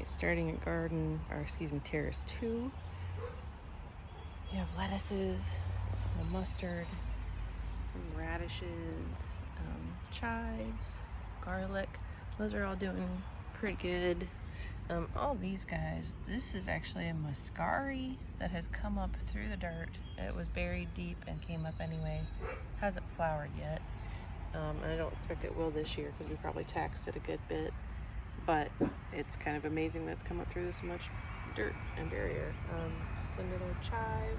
Alright, starting at terrace 2. You have lettuces, the mustard, some radishes, chives, garlic. Those are all doing pretty good. All these guys, this is actually a muscari that has come up through the dirt. It was buried deep and came up anyway. Hasn't flowered yet. And I don't expect it will this year because we probably taxed it a good bit. But it's kind of amazing that it's come up through this much dirt and barrier. It's another chive.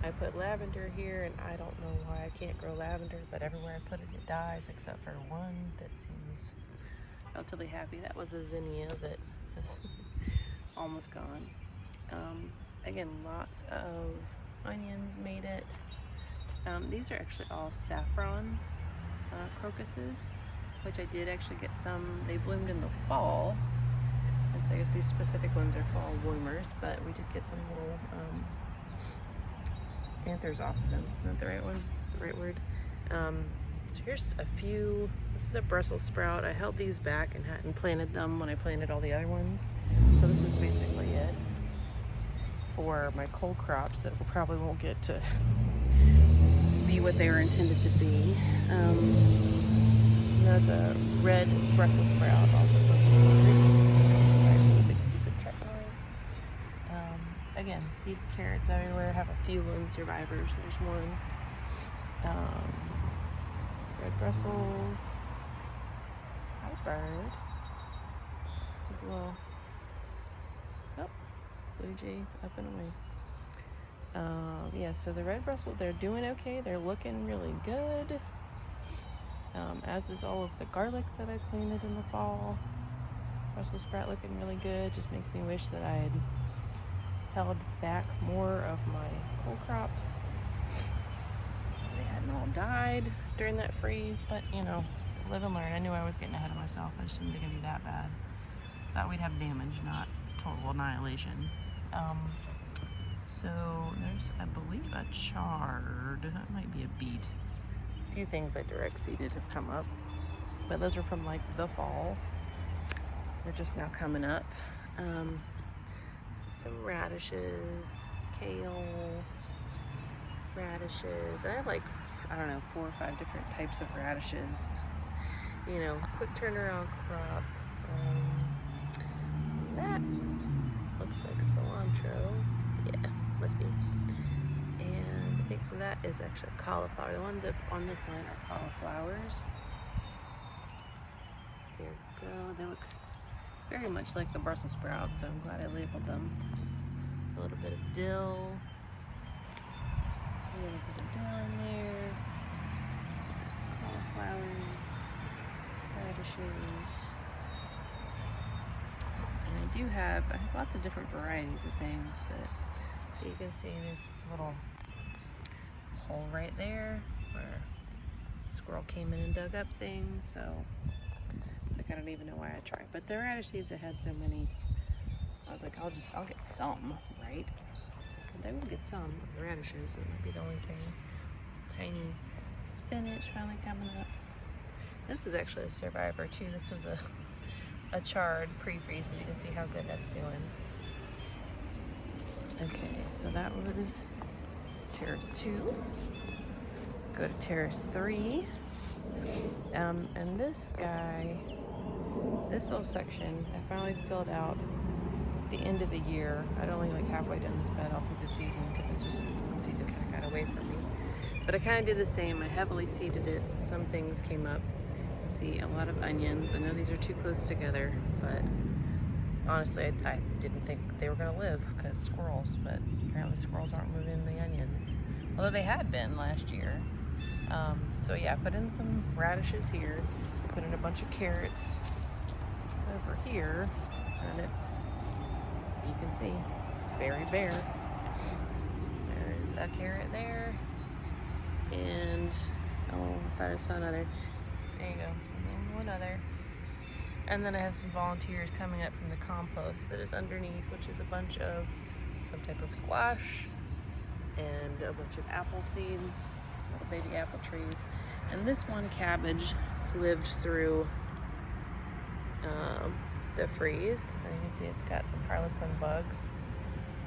I put lavender here, and I don't know why I can't grow lavender, but everywhere I put it, it dies, except for one that seems relatively happy. That was a zinnia that is almost gone. Again, lots of onions made it. These are actually all saffron crocuses, which I did actually get some. They bloomed in the fall, and so I guess these specific ones are fall bloomers, but we did get some little anthers off of them. Not the right one, the right word. So here's a few. This is a Brussels sprout. I held these back and hadn't planted them when I planted all the other ones. So this is basically it for my cold crops that probably won't get to be what they were intended to be. And that's a red Brussels sprout, also from sorry for the big stupid truck noise. Again, see the carrots everywhere. Have a few lone survivors. There's one. Red Brussels. Hi, bird. It's a little, oh, blue jay up and away. Yeah, so the red Brussels, they're doing okay. They're looking really good. As is all of the garlic that I planted in the fall. Brussels sprout looking really good. Just makes me wish that I had held back more of my cold crops. They hadn't all died during that freeze, but you know, live and learn. I knew I was getting ahead of myself. I just didn't think it'd be that bad. Thought we'd have damage, not total annihilation. So there's, I believe, a chard. That might be a beet. A few things I direct seeded have come up, but those are from like the fall. They're just now coming up. Some radishes, kale, radishes. I have like, I don't know, 4 or 5 different types of radishes. You know, quick turnaround crop. That looks like cilantro. Yeah, must be. And I think that is actually cauliflower. The ones up on this line are cauliflowers. There you go. They look very much like the Brussels sprouts, so I'm glad I labeled them. A little bit of dill. A little bit of dill in there. Cauliflower. Radishes. And I have lots of different varieties of things, but so you can see this little hole right there where a squirrel came in and dug up things, so it's like I don't even know why I tried. But the radish seeds, I had so many, I was like, I'll get some, right? And I will get some of the radishes. It might be the only thing. Tiny spinach finally coming up. This was actually a survivor too. This was a chard pre-freeze, but you can see how good that's doing. Okay, so that was terrace 2. Go to terrace 3. And this guy, this little section, I finally filled out the end of the year. I'd only like halfway done this bed all through the season because the season kind of got away from me. But I kind of did the same. I heavily seeded it. Some things came up. See, a lot of onions. I know these are too close together, but honestly, I didn't think they were going to live because squirrels, but apparently squirrels aren't moving the onions, although they had been last year. So yeah, I put in some radishes here, put in a bunch of carrots over here, and it's, you can see, very bare. There's a carrot there, and oh, I thought I saw another. There you go, and then one other. And then I have some volunteers coming up from the compost that is underneath, which is a bunch of some type of squash and a bunch of apple seeds, little baby apple trees. And this one cabbage lived through the freeze. And you can see it's got some harlequin bugs,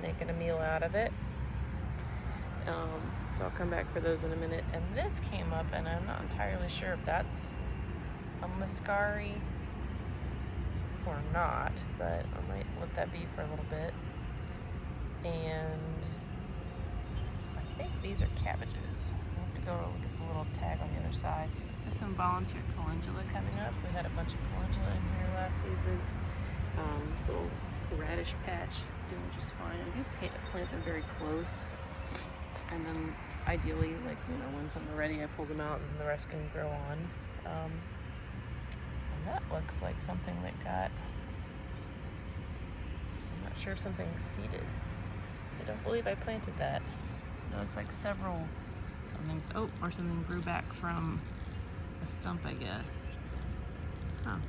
making a meal out of it. So I'll come back for those in a minute. And this came up, and I'm not entirely sure if that's a muscari or not, but I might let that be for a little bit. And I think these are cabbages. I'll have to go look at the little tag on the other side. There's some volunteer calendula coming up. We had a bunch of calendula in here last season. This little radish patch doing just fine. I do plant them very close, and then ideally, like, you know, when some are ready, I pull them out and the rest can grow on. And that looks like something that got, I'm not sure if something seeded. I don't believe I planted that. It looks like something's, or something grew back from a stump, I guess. Huh.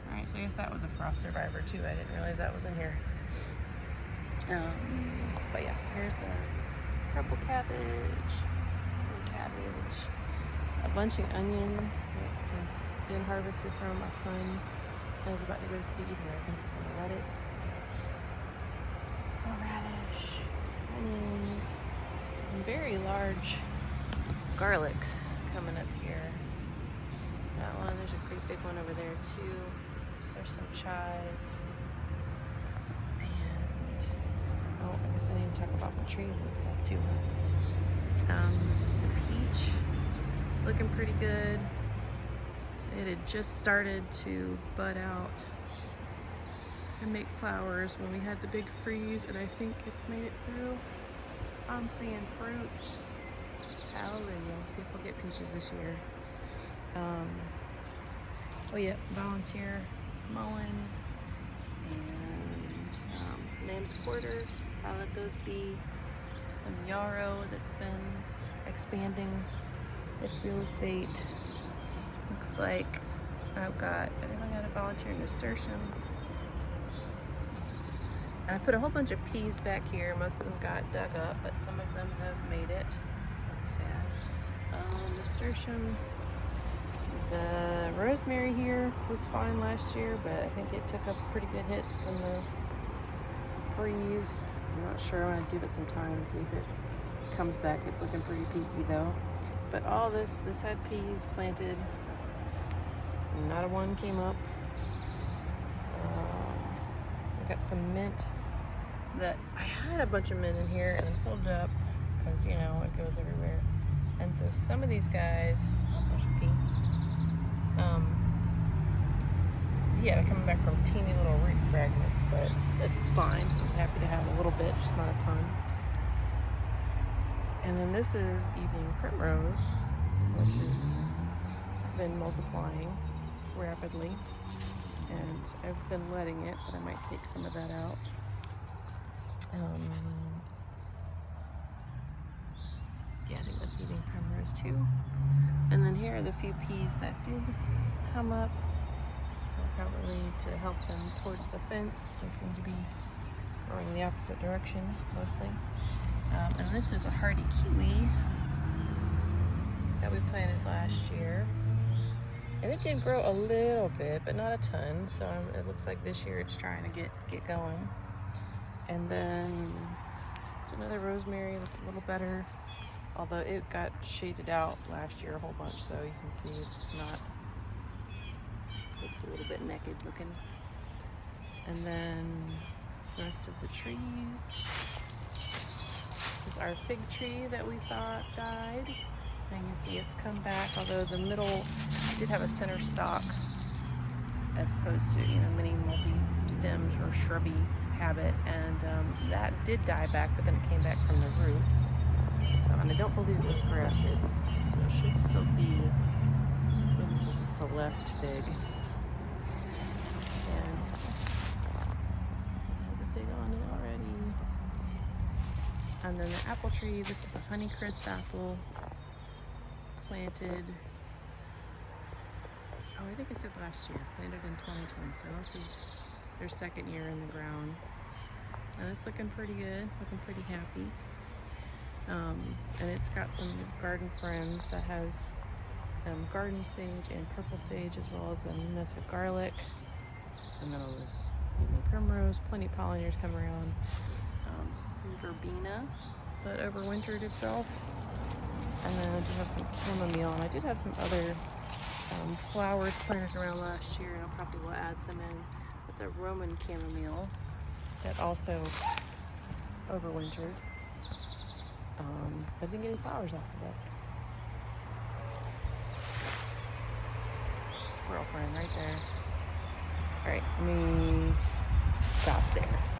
Alright, so I guess that was a frost survivor too. I didn't realize that was in here. But yeah, here's the purple cabbage, a bunching onion that has been harvested from a ton. I was about to go seed here. I think I'm gonna let it. More radish, onions, some very large garlics coming up here. That one, there's a great big one over there too. There's some chives. And, I guess I need to talk about the trees and stuff too. The peach, looking pretty good. It had just started to bud out and make flowers when we had the big freeze, and I think it's made it through. I'm seeing fruit. Hallelujah. We'll see if we'll get peaches this year. Oh yeah, volunteer mullein and lamb's quarter. I'll let those be. Some yarrow that's been expanding its real estate. Looks like I definitely got a volunteer nasturtium. I put a whole bunch of peas back here. Most of them got dug up, but some of them have made it. That's sad. Nasturtium. The rosemary here was fine last year, but I think it took a pretty good hit from the freeze. I'm not sure. I want to give it some time and see if it comes back. It's looking pretty peaky though. But all this had peas planted. Not a one came up. I got some mint that I had a bunch of mint in here and then pulled it up because, you know, it goes everywhere. And so some of these guys, there's a pea. Yeah, they're coming back from teeny little root fragments, but it's fine. I'm happy to have a little bit, just not a ton. And then this is evening primrose, which has been multiplying rapidly. And I've been letting it, but I might take some of that out. Yeah, I think that's evening primrose too. And then here are the few peas that did come up. I probably need to help them towards the fence. They seem to be going the opposite direction mostly. And this is a hardy kiwi that we planted last year. And it did grow a little bit, but not a ton. So it looks like this year it's trying to get going. And then it's another rosemary that's a little better. Although it got shaded out last year a whole bunch, so you can see it's a little bit naked looking. And then the rest of the trees. This is our fig tree that we thought died. And you can see it's come back, although the middle did have a center stalk as opposed to, you know, many multi-stems or shrubby habit, and that did die back, but then it came back from the roots. So, and I don't believe it was grafted, so it should still be. Maybe this is a Celeste fig. And there's a fig on it already. And then the apple tree, this is a Honeycrisp apple planted. Oh, I think I said last year, planted in 2020. So this is their second year in the ground. And it's looking pretty good, looking pretty happy. And it's got some garden friends that has garden sage and purple sage, as well as a mess of garlic. the middle of this evening primrose. Plenty of pollinators come around. Some verbena that overwintered itself. And then I do have some chamomile, and I did have some other flowers planted around last year, and I probably will add some in. It's a Roman chamomile that also overwintered. I didn't get any flowers off of it. Squirrel friend right there. All right, let me stop there.